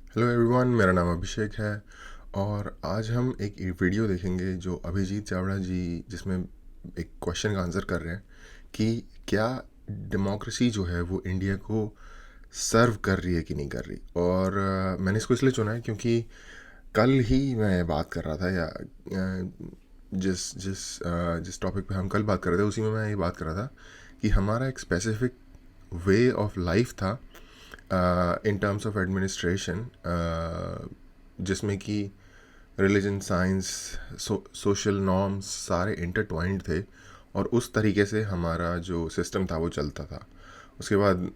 Hello everyone, मेरा नाम अभिषेक है। और आज हम एक वीडियो देखेंगे जो अभिजीत चावड़ा जी, जिसमें एक क्वेश्चन का आंसर कर रहे हैं कि क्या डेमोक्रेसी जो है वो इंडिया को सर्व कर रही है कि नहीं कर रही। और मैंने इसको इसलिए चुना है क्योंकि कल ही मैं बात कर रहा था, या जिस जिस जिस टॉपिक पे हम कल बात कर रहे थे उसी में मैं ये बात कर रहा था कि हमारा एक स्पेसिफिक वे ऑफ लाइफ था इन टर्म्स ऑफ एडमिनिस्ट्रेशन, जिसमें कि रिलीजन, साइंस, सोशल नॉर्म्स सारे इंटरट्वाइंड थे। और उस तरीके से हमारा जो सिस्टम था वो चलता था। उसके बाद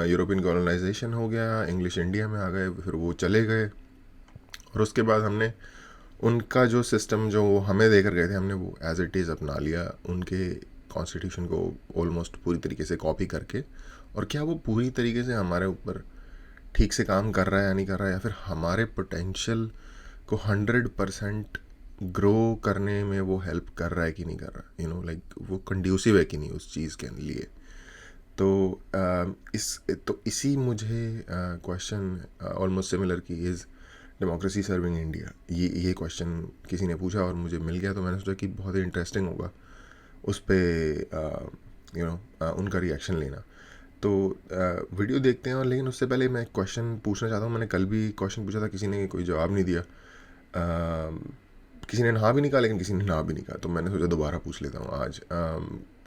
यूरोपियन कॉलोनाइजेशन हो गया, इंग्लिश इंडिया में आ गए, फिर वो चले गए। और उसके बाद हमने उनका जो सिस्टम जो वो हमें देकर गए थे, हमने वो एज इट इज़ अपना लिया, उनके कॉन्स्टिट्यूशन को ऑलमोस्ट पूरी तरीके से कॉपी करके। और क्या वो पूरी तरीके से हमारे ऊपर ठीक से काम कर रहा है या नहीं कर रहा है, या फिर हमारे पोटेंशियल को 100% ग्रो करने में वो हेल्प कर रहा है कि नहीं कर रहा, लाइक वो कंड्यूसिव है कि नहीं उस चीज़ के लिए। तो इसी मुझे क्वेश्चन ऑलमोस्ट सिमिलर की इज़ डेमोक्रेसी सर्विंग इंडिया, ये क्वेश्चन किसी ने पूछा और मुझे मिल गया, तो मैंने सोचा कि बहुत ही इंटरेस्टिंग होगा उस पर उनका रिएक्शन लेना। तो वीडियो देखते हैं। और लेकिन उससे पहले मैं एक क्वेश्चन पूछना चाहता हूँ। मैंने कल भी क्वेश्चन पूछा था, किसी ने कोई जवाब नहीं दिया। किसी ने हाँ भी नहीं कहा, लेकिन किसी ने ना भी नहीं कहा, तो मैंने सोचा दोबारा पूछ लेता हूँ आज।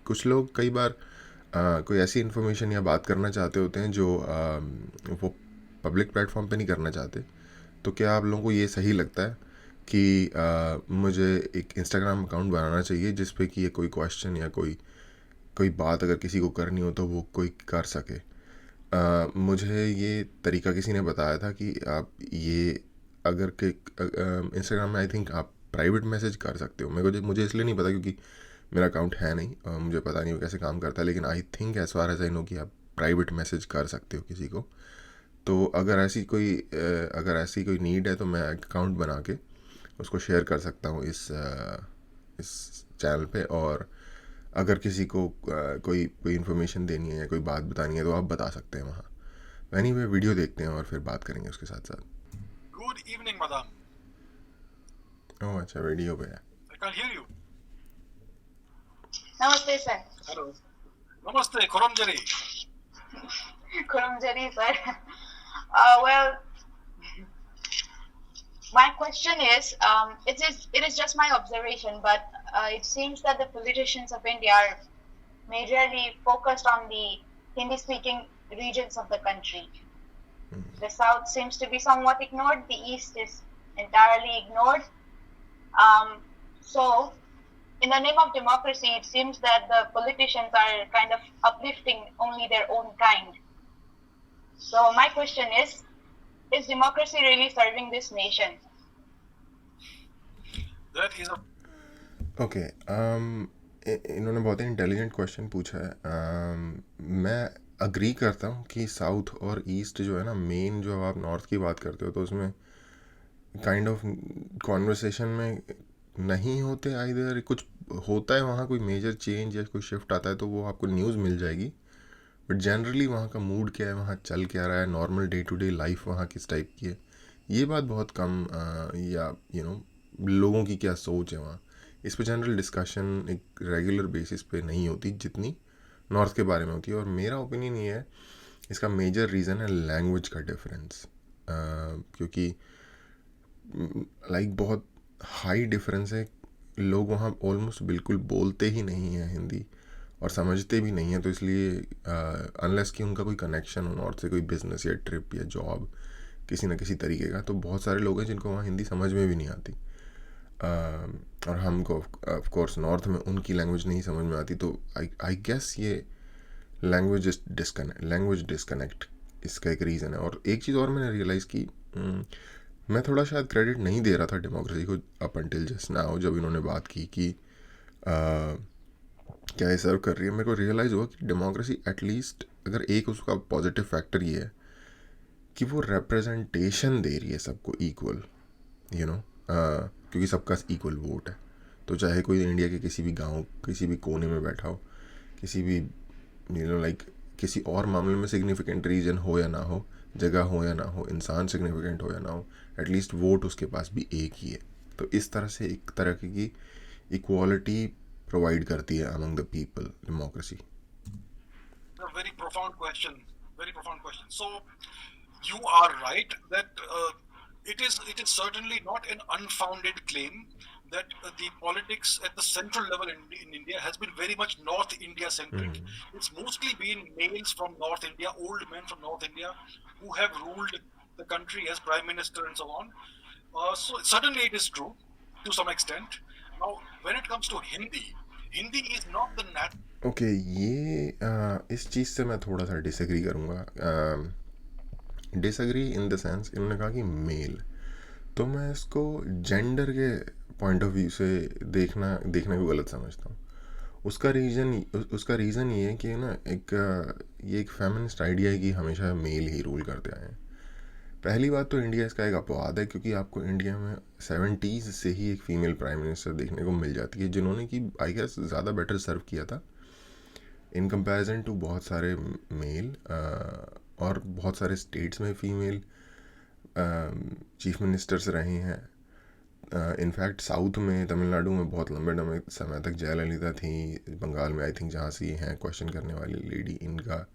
कुछ लोग कई बार कोई ऐसी इन्फॉर्मेशन या बात करना चाहते होते हैं जो वो पब्लिक प्लेटफॉर्म पे नहीं करना चाहते। तो क्या आप लोगों को ये सही लगता है कि मुझे एक इंस्टाग्राम अकाउंट बनाना चाहिए जिस पे कि ये कोई क्वेश्चन या कोई कोई बात अगर किसी को करनी हो तो वो कोई कर सके? मुझे ये तरीका किसी ने बताया था कि आप ये अगर के इंस्टाग्राम में आई थिंक आप प्राइवेट मैसेज कर सकते हो। मेरे को मुझे इसलिए नहीं पता क्योंकि मेरा अकाउंट है नहीं, मुझे पता नहीं वो कैसे काम करता है, लेकिन I think as far as I know कि आप प्राइवेट मैसेज कर सकते हो किसी को। तो अगर ऐसी कोई नीड है तो मैं अकाउंट बना के उसको शेयर कर सकता हूँ इस चैनल पे। और अगर किसी को कोई कोई इन्फॉर्मेशन देनी है या कोई बात बतानी है तो आप बता सकते हैं वहाँ। एनीवे, वीडियो देखते हैं और फिर बात करेंगे उसके साथ साथ। Good evening, madam. ओह अच्छा, वीडियो पे है। I can't hear you. नमस्ते sir. Hello. Namaste, Koramjari. Kurumjari sir. Well, my question is, it is just my observation, but it seems that the politicians of India are majorly focused on the Hindi-speaking regions of the country. The South seems to be somewhat ignored. The East is entirely ignored. So, in the name of democracy, it seems that the politicians are kind of uplifting only their own kind. So my question is democracy really serving this nation? That is a okay, इन्होंने बहुत ही intelligent question पूछा है। मैं agree करता हूँ कि south और east जो है ना, मेन जो आप नॉर्थ की बात करते हो तो उसमें काइंड ऑफ कॉन्वर्सेशन में नहीं होते। आइदर कुछ होता है वहाँ, कोई मेजर चेंज या कोई शिफ्ट आता है तो वो आपको न्यूज़ मिल जाएगी। बट जनरली वहाँ का मूड क्या है, वहाँ चल क्या रहा है, normal day to day life वहाँ किस टाइप की है, ये बात बहुत कम या लोगों की क्या सोच है वहाँ, इस पे जनरल डिस्कशन एक रेगुलर बेसिस पे नहीं होती जितनी नॉर्थ के बारे में होती है। और मेरा ओपिनियन ये है, इसका मेजर रीज़न है लैंग्वेज का डिफरेंस। क्योंकि लाइक बहुत हाई डिफरेंस है। लोग वहाँ ऑलमोस्ट बिल्कुल बोलते ही नहीं हैं हिंदी और समझते भी नहीं हैं। तो इसलिए अनलेस कि उनका कोई कनेक्शन हो नॉर्थ से, कोई बिजनेस या ट्रिप या जॉब किसी न किसी तरीके का, तो बहुत सारे लोग हैं जिनको वहाँ हिंदी समझ में भी नहीं आती। और हमको ऑफ कोर्स नॉर्थ में उनकी लैंग्वेज नहीं समझ में आती। तो आई गेस ये लैंग्वेज डिस्कनेक्ट इसका एक रीज़न है। और एक चीज़ और मैंने रियलाइज़ की, मैं थोड़ा शायद क्रेडिट नहीं दे रहा था डेमोक्रेसी को अप अंटिल जस्ट नाउ, जब इन्होंने बात की कि क्या ये सर्व कर रही है। मेरे को रियलाइज़ हुआ कि डेमोक्रेसी एटलीस्ट अगर एक उसका पॉजिटिव फैक्टर ये है कि वो रिप्रेजेंटेशन दे रही है सबको इक्वल, क्योंकि सबका इक्वल वोट है। तो चाहे कोई इंडिया के किसी भी गांव, किसी भी कोने में बैठा हो, किसी भी लाइक किसी और मामले में सिग्निफिकेंट रीजन हो या ना हो, जगह हो या ना हो, इंसान सिग्निफिकेंट हो या ना हो, एटलीस्ट वोट उसके पास भी एक ही है। तो इस तरह से एक तरह की इक्वालिटी प्रोवाइड करती है among the people democracy. A very profound question. Very profound question. So, you are right that it is certainly not an unfounded claim that the politics at the central level in India has been very much North India centric. It's mostly been males from North India, old men from North India, who have ruled the country as prime minister and so on. So certainly it is true to some extent. Now, when it comes to Hindi, Hindi is not the okay, ये इस चीज़ से मैं थोड़ा सा disagree करूँगा। Disagree in the sense, इन्होंने कहा कि मेल, तो मैं इसको जेंडर के पॉइंट ऑफ व्यू से देखने को गलत समझता हूँ। उसका रीज़न ये है कि ना ये एक फेमिनिस्ट आइडिया है कि हमेशा मेल ही रूल करते आए हैं। पहली बात तो इंडिया इसका एक अपवाद है, क्योंकि आपको इंडिया में 70s से ही एक फ़ीमेल प्राइम मिनिस्टर देखने को मिल जाती है, जिन्होंने कि आई गेस ज़्यादा बेटर सर्व किया था इन कंपैरिजन टू बहुत सारे मेल, और बहुत सारे स्टेट्स में फ़ीमेल चीफ मिनिस्टर्स रहे हैं। इनफैक्ट साउथ में, तमिलनाडु में बहुत लंबे समय तक जयललिता थी, बंगाल में आई थिंक झांसी हैं क्वेश्चन करने वाली लेडी इनका,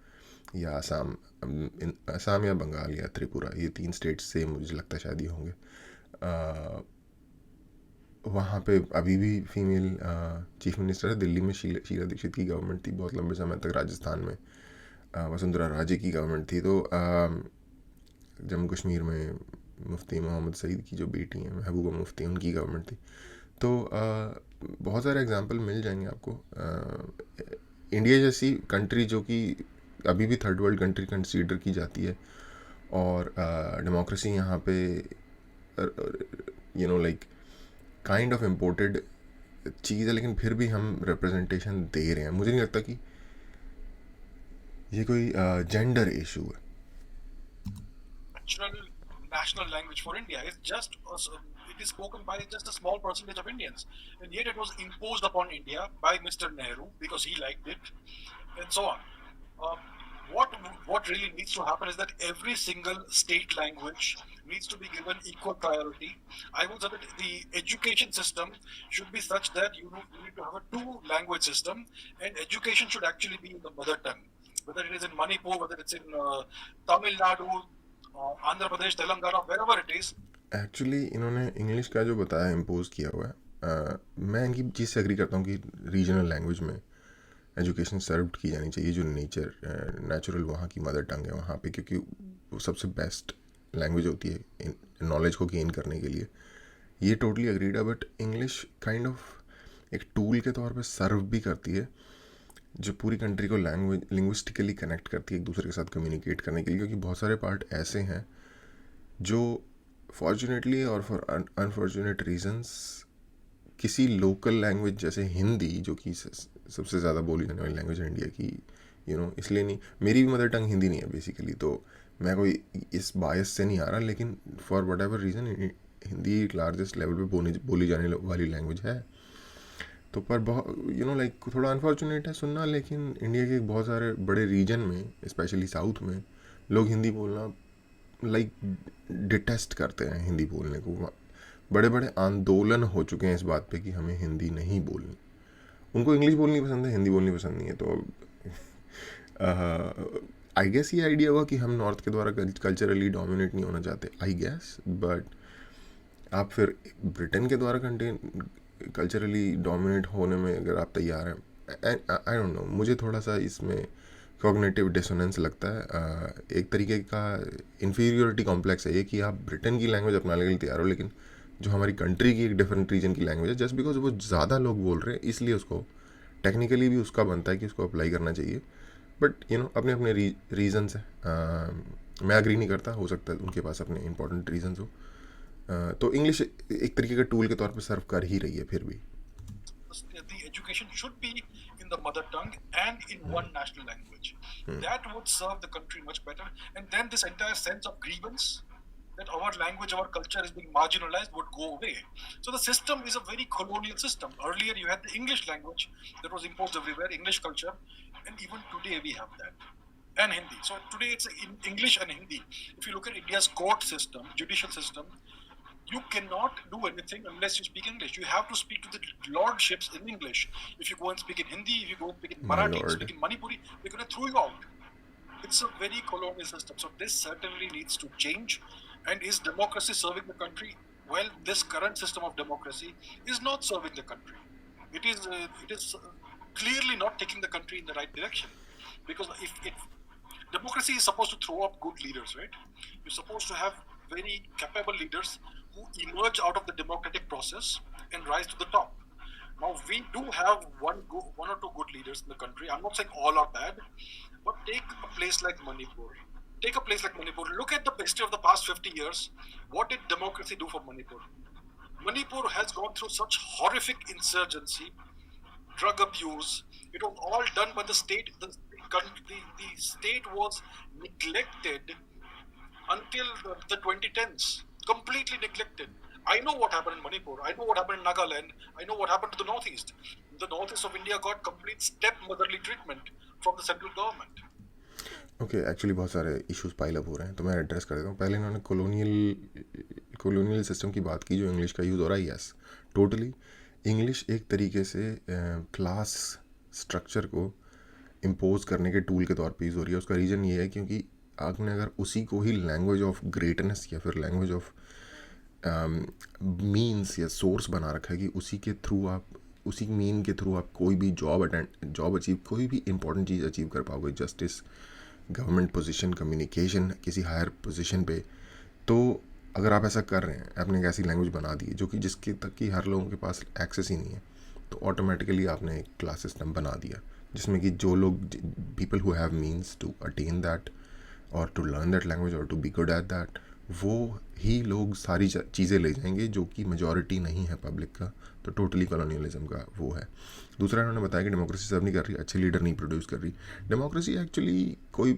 या असम या बंगाल या त्रिपुरा, ये 3 स्टेट्स से मुझे लगता है शायद ये होंगे। वहाँ पे अभी भी फीमेल चीफ मिनिस्टर है। दिल्ली में शीला दीक्षित की गवर्नमेंट थी बहुत लंबे समय तक, राजस्थान में वसुंधरा राजे की गवर्नमेंट थी, तो जम्मू कश्मीर में मुफ्ती मोहम्मद सईद की जो बेटी हैं महबूबा मुफ्ती, उनकी गवर्नमेंट थी। तो बहुत सारे एग्जांपल मिल जाएंगे आपको। इंडिया जैसी कंट्री जो कि अभी भी थर्ड वर्ल्ड कंट्री कंसीडर की जाती है, और डेमोक्रेसी यहाँ पे लाइक काइंड ऑफ इम्पोर्टेड चीज़ है, लेकिन फिर भी हम रिप्रेजेंटेशन दे रहे हैं। मुझे नहीं लगता कि ये कोई जेंडर इशू है। national language for India. It is spoken by just a small percentage of Indians, and yet it was imposed upon India by Mr. Nehru because he liked it, and so on. What really needs to happen is that every single state language needs to be given equal priority. I would say that the education system should be such that you need to have a 2-language system, and education should actually be in the mother tongue, whether it is in Manipur, whether it's in Tamil Nadu, Andhra Pradesh, Telangana, wherever it is. Actually इन्होंने English का जो बताया impose किया हुआ है, मैं इनकी चीज़ से एग्री करता हूँ कि रीजनल लैंग्वेज में एजुकेशन सर्व की जानी चाहिए, जो नेचुरल वहाँ की मदर टंग है वहाँ पे, क्योंकि वो सबसे बेस्ट लैंग्वेज होती है नॉलेज को गेन करने के लिए। ये टोटली अग्रीड है, बट इंग्लिश काइंड ऑफ एक टूल के तौर पे सर्व भी करती है, जो पूरी कंट्री को लिंग्विस्टिकली कनेक्ट करती है एक दूसरे के साथ कम्युनिकेट करने के लिए, क्योंकि बहुत सारे पार्ट ऐसे हैं जो फॉर्चुनेटली और फॉर अनफॉर्चुनेट रीजंस किसी लोकल लैंग्वेज जैसे हिंदी, जो कि सबसे ज़्यादा बोली जाने वाली लैंग्वेज है इंडिया की, इसलिए नहीं, मेरी भी मदर टंग हिंदी नहीं है बेसिकली, तो मैं कोई इस बायस से नहीं आ रहा, लेकिन for what ever reason Hindi largest level पे बोली जाने वाली लैंग्वेज है। तो पर बहुत थोड़ा अनफॉर्चुनेट है सुनना, लेकिन इंडिया के बहुत सारे बड़े रीजन में, स्पेशली साउथ में, लोग हिंदी बोलना डिटेस्ट करते हैं हिंदी बोलने को। बड़े बड़े आंदोलन हो चुके हैं इस बात पे कि हमें हिंदी नहीं बोलनी। उनको इंग्लिश बोलनी पसंद है, हिंदी बोलनी पसंद नहीं है। तो आई गेस ये आइडिया हुआ कि हम नॉर्थ के द्वारा कल्चरली डोमिनेट नहीं होना चाहते, आई गेस, बट आप फिर ब्रिटेन के द्वारा कल्चरली डोमिनेट होने में अगर आप तैयार हैं, आई डोंट नो, मुझे थोड़ा सा इसमें कॉग्निटिव डिसोनेंस लगता है। एक तरीके का इन्फीरियोरिटी कॉम्प्लेक्स है ये कि आप ब्रिटेन की लैंग्वेज अपनाने के लिए तैयार हो, लेकिन जो हमारी कंट्री की एक डिफरेंट रीजन की लैंग्वेज है, जस्ट बिकॉज वो ज़्यादा लोग बोल रहे हैं इसलिए उसको टेक्निकली भी उसका बनता है कि उसको अप्लाई करना चाहिए। बट अपने अपने रीजन्स हैं। मैं एग्री नहीं करता, हो सकता है उनके पास अपने इंपॉर्टेंट रीजन्स हो। तो इंग्लिश एक तरीके का टूल के तौर पे सर्व कर ही रही है फिर भी। The education should be in the mother tongue and in one national language. That would serve the country much better, and then this entire sense of grievance that our language, our culture is being marginalized would go away. So the system is a very colonial system. Earlier you had the English language that was imposed everywhere, English culture, and even today we have that. and Hindi. So today it's in English and Hindi. If you look at India's court system, judicial system, you cannot do anything unless you speak English. You have to speak to the lordships in English. If you go and speak in Hindi, if you go and speak in My Marathi, lord. speak in Manipuri, they're going to throw you out. It's a very colonial system. So this certainly needs to change. And is democracy serving the country? Well, this current system of democracy is not serving the country. It is clearly not taking the country in the right direction. Because if democracy is supposed to throw up good leaders, right? You're supposed to have very capable leaders who emerge out of the democratic process and rise to the top. Now we do have one or two good leaders in the country. I'm not saying all are bad, but take a place like Manipur. Take a place like Manipur. Look at the history of the past 50 years. What did democracy do for Manipur? Manipur has gone through such horrific insurgency, drug abuse. It was all done by the state. The state was neglected until the 2010s. Completely neglected. I know what happened in Manipur. I know what happened in Nagaland. I know what happened to the Northeast. The Northeast of India got complete stepmotherly treatment from the central government. Okay actually बहुत सारे issues pile up हो रहे हैं तो मैं address कर देता हूँ. पहले इन्होंने कॉलोनियल सिस्टम की बात की जो इंग्लिश का यूज़ हो रहा है. यस टोटली इंग्लिश एक तरीके से क्लास स्ट्रक्चर को इम्पोज करने के टूल के तौर पे यूज़ हो रही है. उसका रीज़न ये है क्योंकि आपने अगर उसी को ही लैंग्वेज ऑफ ग्रेटनेस या फिर लैंग्वेज ऑफ मीन्स या सोर्स बना रखा है कि उसी के थ्रू आप उसी मीन के थ्रू आप कोई भी जॉब अचीव कोई भी इंपॉर्टेंट चीज़ अचीव कर पाओगे. जस्टिस, गवर्नमेंट पोजीशन, कम्युनिकेशन किसी हायर पोजीशन पे. तो अगर आप ऐसा कर रहे हैं, आपने एक ऐसी लैंग्वेज बना दी है जो कि जिसके तक कि हर लोगों के पास एक्सेस ही नहीं है, तो ऑटोमेटिकली आपने एक क्लास सिस्टम बना दिया जिसमें कि जो लोग people who have means to attain that और टू लर्न दैट लैंग्वेज और to be good at that, वो ही लोग सारी चीज़ें ले जाएंगे जो कि मेजॉरिटी नहीं है पब्लिक का. तो टोटली कॉलोनियलिज्म का वो है. दूसरा इन्होंने बताया कि डेमोक्रेसी सर्व नहीं कर रही, अच्छे लीडर नहीं प्रोड्यूस कर रही. डेमोक्रेसी एक्चुअली कोई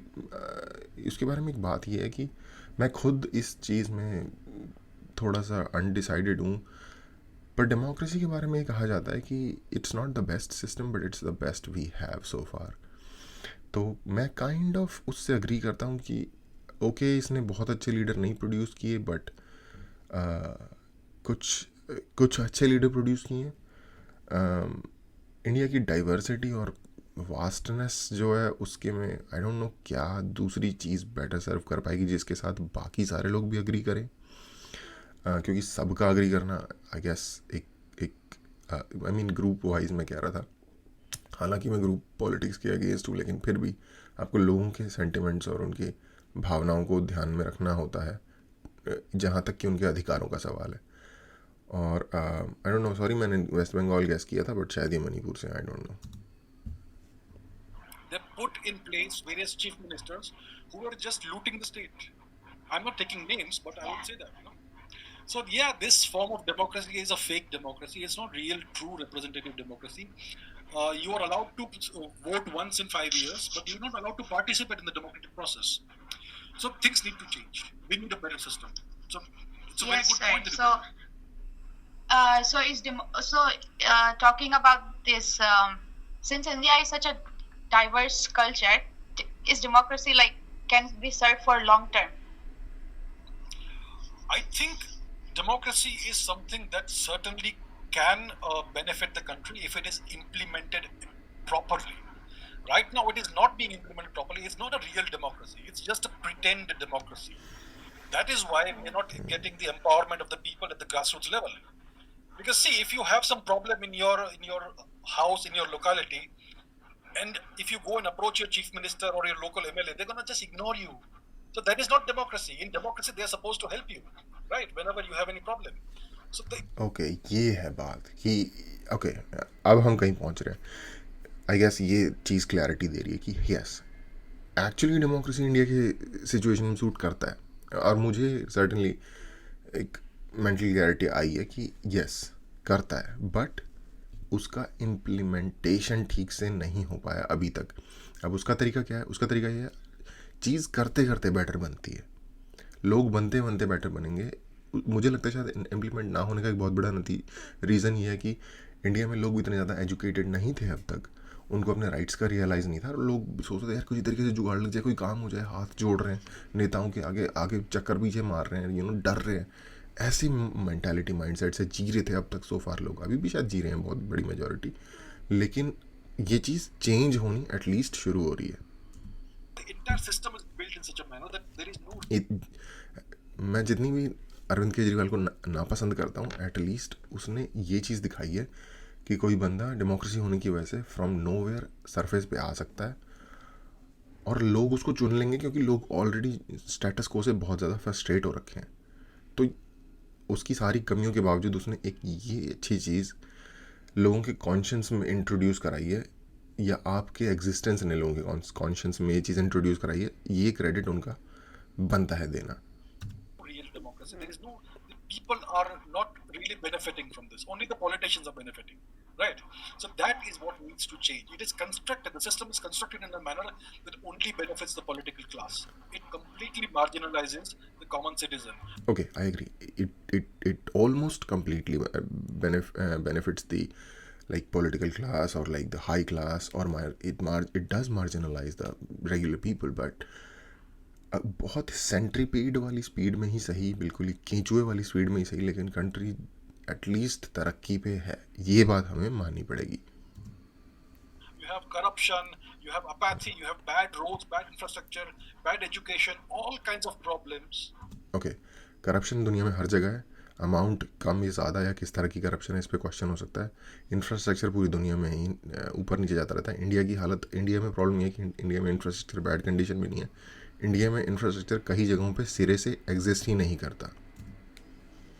इसके बारे में एक बात ये है कि मैं खुद इस चीज़ में थोड़ा सा अनडिसाइडेड हूँ. पर डेमोक्रेसी के बारे में ये कहा जाता है कि it's not the best system but it's the best we have so far. तो मैं काइंड ऑफ उससे अग्री करता हूँ कि ओके इसने बहुत अच्छे लीडर नहीं प्रोड्यूस किए बट कुछ अच्छे लीडर प्रोड्यूस किए. इंडिया की डाइवर्सिटी और वास्टनेस जो है उसके में आई डोंट नो क्या दूसरी चीज़ बेटर सर्व कर पाएगी जिसके साथ बाकी सारे लोग भी अग्री करें. क्योंकि सबका अग्री करना आई गेस एक आई मीन ग्रुप वाइज मैं कह रहा था. हालांकि मैं ग्रुप पॉलिटिक्स के अगेंस्ट हूँ लेकिन फिर भी आपको लोगों के सेंटिमेंट्स और उनकी भावनाओं को ध्यान में रखना होता है जहाँ तक कि उनके अधिकारों का सवाल है. और आई डोंट नो, सॉरी मैंने वेस्ट बंगाल गैस किया था बट शायद ये मणिपुर से, I don't know. They put in place various chief ministers who were just looting the state. I'm not taking names, but I would say that. So yeah, this form of democracy is a fake democracy. It's not real, true representative democracy. You are allowed to vote once in 5 years, but you're not allowed to participate in the democratic process. So things need to change. We need a better system. So it's a very Yes, good right. point. that you So talking about this, since India is such a diverse culture, is democracy like can be served for long term? I think democracy is something that certainly can benefit the country if it is implemented properly. Right now, it is not being implemented properly. It's not a real democracy. It's just a pretend democracy. That is why we're not getting the empowerment of the people at the grassroots level. Because see, if you have some problem in your house, in your locality, and if you go and approach your chief minister or your local MLA, they're gonna just ignore you. So that is not democracy. In democracy, they are supposed to help you, right? Whenever you have any problem. So they, okay ये है बात कि okay अब हम कहीं पहुंच रहे हैं. आई गेस ये चीज़ क्लैरिटी दे रही है कि यस एक्चुअली डेमोक्रेसी इंडिया के सिचुएशन में सूट करता है. और मुझे सर्टनली एक मेंटल क्लैरिटी आई है कि यस करता है बट उसका इम्प्लीमेंटेशन ठीक से नहीं हो पाया अभी तक. अब उसका तरीका क्या है? उसका तरीका ये है चीज़ करते करते बेटर बनती है. लोग बनते बनते बेटर बनेंगे. मुझे लगता है शायद इम्प्लीमेंट ना होने का एक बहुत बड़ा रीज़न ये है कि इंडिया में लोग इतने ज़्यादा एजुकेटेड नहीं थे अब तक. उनको अपने राइट्स का रियलाइज़ नहीं था, और लोग सोचते थे यार किसी तरीके से जुगाड़ लग जाए, कोई काम हो जाए, हाथ जोड़ रहे हैं नेताओं के आगे आगे, चक्कर पीछे मार रहे हैं, डर रहे हैं। ऐसी मेंटालिटी माइंडसेट से जी रहे थे अब तक सो फार लोग, अभी भी शायद जी रहे हैं बहुत बड़ी मेजॉरिटी, लेकिन ये चीज़ चेंज होनी एटलीस्ट शुरू हो रही है। The entire system is built in such a manner that there is no. मैं जितनी भी अरविंद केजरीवाल को नापसंद करता हूँ, एटलीस्ट उसने ये चीज़ दिखाई है कि कोई बंदा डेमोक्रेसी होने की वजह से फ्रॉम नोवेयर सरफेस पे आ सकता है, और लोग उसको चुन लेंगे क्योंकि लोग ऑलरेडी स्टेटस को से बहुत ज़्यादा फ्रस्ट्रेट हो रखे हैं। तो उसकी सारी कमियों के बावजूद उसने एक ये अच्छी चीज़ लोगों के कॉन्शियंस में इंट्रोड्यूस कराई है, या आपके एग्जिस्टेंस ने लोगों के कॉन्शियंस में ये चीज़ इंट्रोड्यूस कराई है, ये क्रेडिट उनका बनता है देना। Real democracy. There is no. The people are not really benefiting from this. Only the politicians are benefiting, right? So that is what needs to change. It is constructed. The system is constructed in a manner that only benefits the political class. It completely marginalizes the common citizen. Okay, I agree. It almost completely benefits the like political class or like the high class, or it does marginalize the regular people, but बहुत सेंट्रीपीड वाली speed में ही सही, बिल्कुल ही केंचुए वाली speed में ही सही, लेकिन कंट्री एटलीस्ट तरक्की पे है, ये बात हमें माननी पड़ेगी। You have corruption, you have apathy, you have bad roads, bad infrastructure, bad education, all kinds of problems. Okay, corruption दुनिया में हर जगह है, अमाउंट कम या ज़्यादा या किस तरह की करप्शन है इस पर क्वेश्चन हो सकता है। इंफ्रास्ट्रक्चर पूरी दुनिया में ही ऊपर नीचे जाता रहता है। इंडिया की हालत, इंडिया में प्रॉब्लम ये है कि इंडिया में इंफ्रास्ट्रक्चर बैड कंडीशन में नहीं है। इंडिया में इंफ्रास्ट्रक्चर कई जगहों पे सिरे से एग्जिस्ट ही नहीं करता।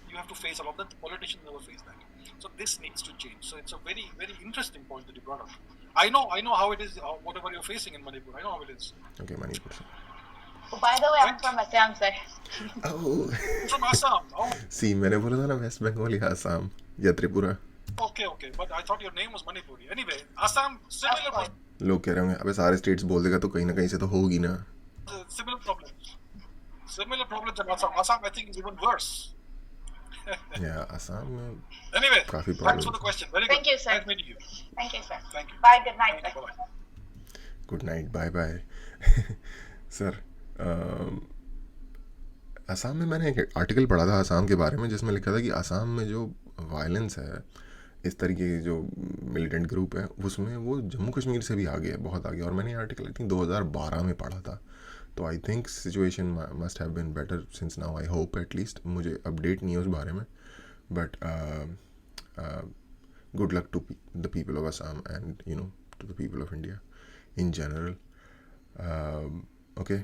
You have to face all of that. The politicians never face that. So this needs to change. So it's a very, very interesting point that you brought up. I know how it is. Whatever you're facing in Manipur, I know how it is. Okay, Manipur. Oh, by the way, I'm from Assam, sir. Oh. From Assam. Oh. See, मैंने बोला था ना waste Bengal या असम या Tripura. Okay. But I thought your name was Manipuri. Anyway, Assam, similar लोग कह रहे होंगे अबे सारे स्टेट्स बोल देगा तो कहीं ना कहीं से तो होगी ना। similar problems. Similar problems in Assam. Assam, I think, is even worse. Yeah, Assam में Anyway, काफी thanks problem. for the question. Very good. Thank you, sir. Nice meeting you. Thank you, sir. Thank you. Bye. Good night, Thank you. sir. Bye-bye. Good night, bye bye. Sir, Assam में मैंने एक article पढ़ा था असम के बारे में, जिसमें लिखा था कि असम में जो वायलेंस है, इस तरीके के जो मिलिटेंट ग्रुप है, उसमें वो जम्मू कश्मीर से भी आगे है, बहुत आगे। और मैंने ये आर्टिकल आई थिंक 2012 में पढ़ा था। तो I think situation must have been better since now, I hope at least. मुझे अपडेट नहीं है उस बारे में, but good luck to the people of Assam and to the people of India in general. Okay,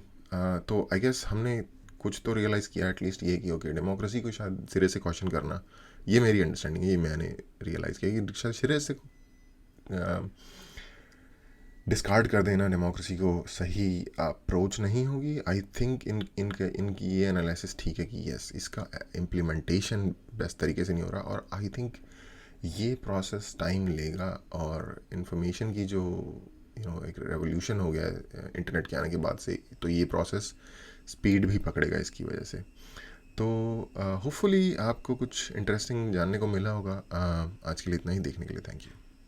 तो आई गेस हमने कुछ तो रियलाइज़ किया एटलीस्ट ये कि ओके, डेमोक्रेसी को शायद सिरे से क्वेश्चन करना, ये मेरी अंडरस्टैंडिंग है, ये मैंने रियलाइज़ किया कि शायद सिरे से डिस्कार्ड कर देना डेमोक्रेसी को सही अप्रोच नहीं होगी। आई थिंक इनकी ये एनालिसिस ठीक है कि यस, इसका इम्प्लीमेंटेशन बेस्ट तरीके से नहीं हो रहा, और आई थिंक ये प्रोसेस टाइम लेगा। और इन्फॉर्मेशन की जो एक रेवोल्यूशन हो गया है इंटरनेट के आने के बाद से, तो ये प्रोसेस स्पीड भी पकड़ेगा इसकी वजह से। तो होपफुली आपको कुछ इंटरेस्टिंग जानने को मिला होगा। आज के लिए इतना ही, देखने के लिए थैंक यू।